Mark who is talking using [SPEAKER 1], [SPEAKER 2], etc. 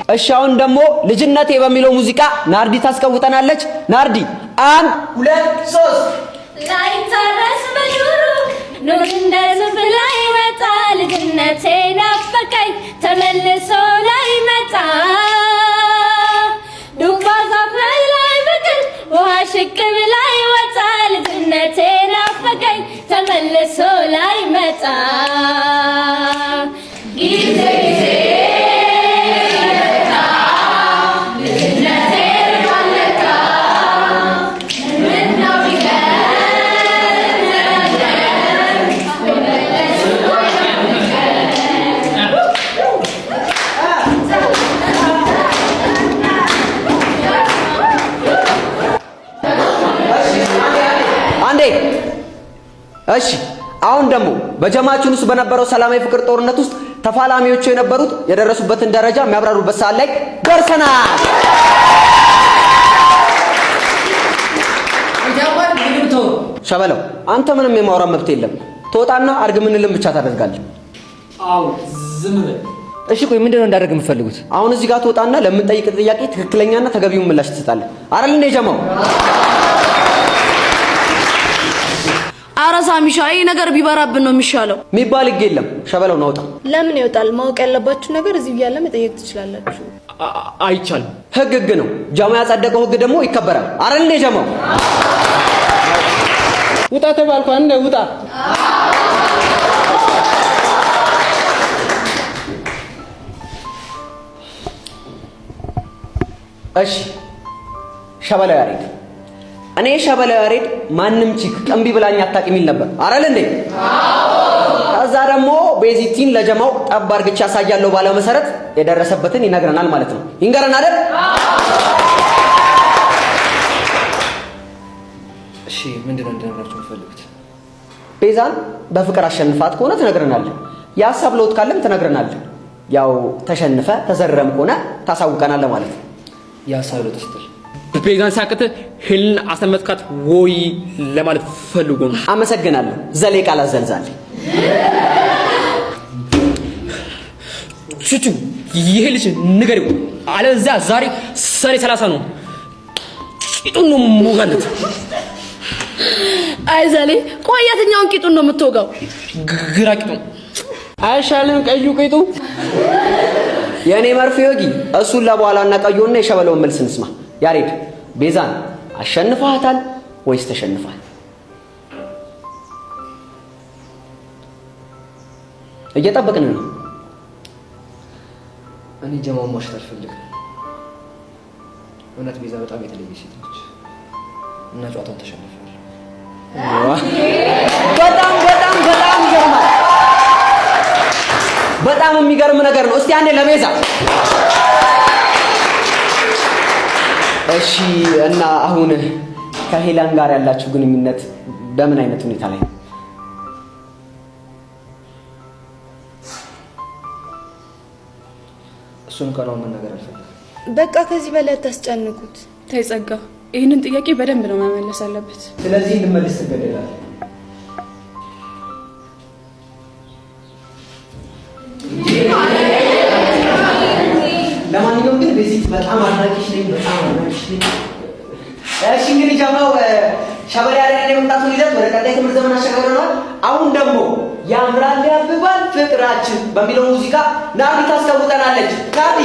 [SPEAKER 1] እሺ አሁን ደግሞ ልጅነቴ በሚለው ሙዚቃ ናርዲ ታስቀውጠናለች። ናርዲ 1 2 3
[SPEAKER 2] ላይ ታረስ በዱሩ ኑር እንደ ሱፍ ላይ መጣ ልጅነቴ ናፈቀኝ ተመልሶ ላይ መጣ ዱባ ዛፍ ላይ ብቅል ውሃ ሽቅብ ላይ ወጣ ልጅነቴ ናፈቀኝ ተመልሶ ላይ መጣ ጊዜ
[SPEAKER 1] እሺ አሁን ደግሞ በጀማችን ውስጥ በነበረው ሰላማዊ ፍቅር ጦርነት ውስጥ ተፋላሚዎቹ የነበሩት የደረሱበትን ደረጃ የሚያብራሩበት ሰዓት ላይ ደርሰናል። ሸበለው አንተ ምንም የማውራት መብት የለም። ተወጣና አርግ ምንልም ብቻ ታደርጋለህ።
[SPEAKER 3] አው ዝም በል።
[SPEAKER 1] እሺ ቆይ ምንድነው እንዳደርግ የምትፈልጉት? አሁን እዚህ ጋር ተወጣና ለምንጠይቅ ጥያቄ ትክክለኛና ተገቢውን ምላሽ ትሰጣለህ። አይደል እንደ ጀማው?
[SPEAKER 4] አራሳ ሚሻይ ነገር ቢበራብን ነው የሚሻለው።
[SPEAKER 1] የሚባል ህግ የለም። ሸበለው ናውጣ።
[SPEAKER 5] ለምን ይወጣል? ማወቅ ያለባችሁ ነገር እዚህ ያለ መጠየቅ ትችላላችሁ።
[SPEAKER 3] አይቻልም።
[SPEAKER 1] ህግ ነው። ጀማው ያጸደቀው ህግ ደግሞ ይከበራል። አይደል እንደ ጀማው?
[SPEAKER 3] ውጣ ተባልኩ አንተ ውጣ።
[SPEAKER 1] እሺ ሸበለው ያሬድ እኔ ሸበለው ያሬድ ማንም ቺክ ቀምቢ ብላኝ አታውቅም ይል ነበር አይደል እንዴ? ከዛ ደግሞ ቤዚቲን ለጀማው ጠብ አርግቻ ያሳያለሁ ባለው መሰረት የደረሰበትን ይነግረናል ማለት ነው። ይንገረን አይደል?
[SPEAKER 6] እሺ ምንድነው እንደነገራችሁ ፈልጉት?
[SPEAKER 1] ቤዛን በፍቅር አሸንፋት ከሆነ ትነግረናለህ። ያሳብ ለውጥ ካለም ትነግረናለህ። ያው ተሸንፈ ተዘረም ከሆነ ታሳውቀናለህ ማለት ነው።
[SPEAKER 6] ያሳብ ለውጥ ስትል
[SPEAKER 3] ቤዛን ሳቀተ ሄልን አሰመጥካት ወይ ለማለት ፈልጎ ነው።
[SPEAKER 1] አመሰግናለሁ። ዘሌ ቃል አዘልዛል።
[SPEAKER 3] ቹቹ ይሄ ልጅ ንገሪው አለዚያ ዛሬ ሰኔ 30 ነው። ቂጡን ነው ሙጋለት።
[SPEAKER 4] አይዘሌ ቆይ የትኛውን ቂጡን ነው የምትወጋው?
[SPEAKER 3] ግራ ቂጡ አይሻልም ቀዩ ቂጡ?
[SPEAKER 1] የኔ መርፌ ወጊ እሱን ለበኋላና ቀዩና የሸበለውን መልስ እንስማ። ያሬድ ቤዛን አሸንፋታል ወይስ ተሸንፋል? እየጠበቅን ነው።
[SPEAKER 6] እኔ ጀማውን ማሽት አልፈልግም። እውነት ቤዛ በጣም የተለየች ሴት ነች እና ጨዋታውን ተሸንፏል።
[SPEAKER 1] በጣም ይገርማል። በጣም የሚገርም ነገር ነው። እስቲ አንዴ ለቤዛ። እሺ እና አሁን ከሄለን ጋር ያላችሁ ግንኙነት በምን አይነት ሁኔታ ላይ ነው?
[SPEAKER 6] እሱን ከነው መናገር አልፈልግም።
[SPEAKER 5] በቃ ከዚህ በላይ አታስጨንቁት።
[SPEAKER 7] ተይ ጸጋ፣ ይህንን ጥያቄ በደንብ ነው መመለስ አለበት።
[SPEAKER 1] ስለዚህ እንመልስ ትገደላለህ። ለማንኛውም ግን በዚህ በጣም አድናቂሽ ነኝ። እሺ እንግዲህ ጀማው ሸበሌ ያሬድ የመምጣቱን ይዘት ወደ ቀጣይ ትምህርት ዘመን አሸጋግረናል። አሁን ደግሞ ያምራል ያብባል ፍቅራችን በሚለው ሙዚቃ ናርዲ ታስቀውጠናለች። ናርዲ